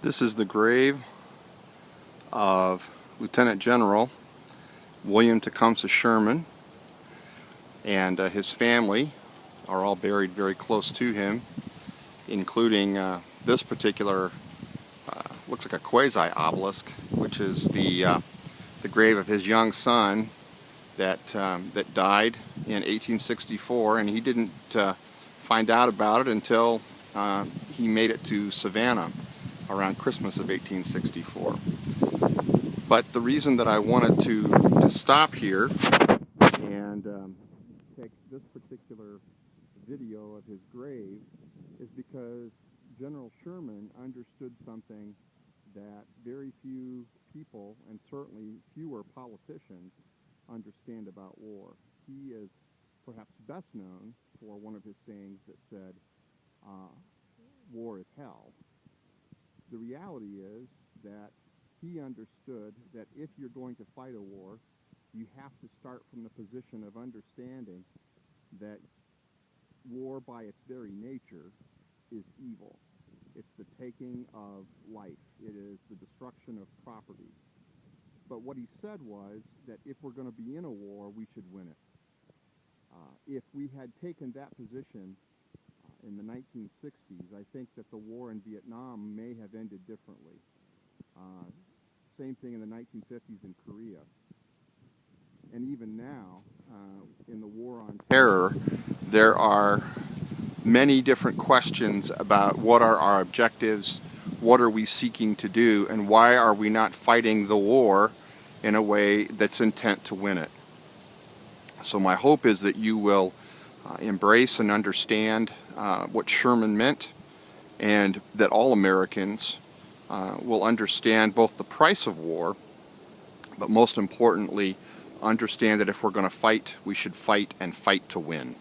This is the grave of Lieutenant General William Tecumseh Sherman, and his family are all buried very close to him, including this particular looks like a quasi-obelisk, which is the grave of his young son that died in 1864, and he didn't find out about it until he made it to Savannah around Christmas of 1864. But the reason that I wanted to stop here and take this particular video of his grave is because General Sherman understood something that very few people, and certainly fewer politicians, understand about war. He is perhaps best known for one of his sayings that said, war is hell. The reality is that he understood that if you're going to fight a war, you have to start from the position of understanding that war by its very nature is evil. It's the taking of life. It is the destruction of property. But what he said was that if we're going to be in a war, we should win it. If we had taken that position in the 1960s, I think that the war in Vietnam may have ended differently. Same thing in the 1950s in Korea. And even now, in the war on terror, there are many different questions about what are our objectives, what are we seeking to do, and why are we not fighting the war in a way that's intent to win it. So my hope is that you will embrace and understand what Sherman meant, and that all Americans will understand both the price of war, but most importantly, understand that if we're going to fight, we should fight and fight to win.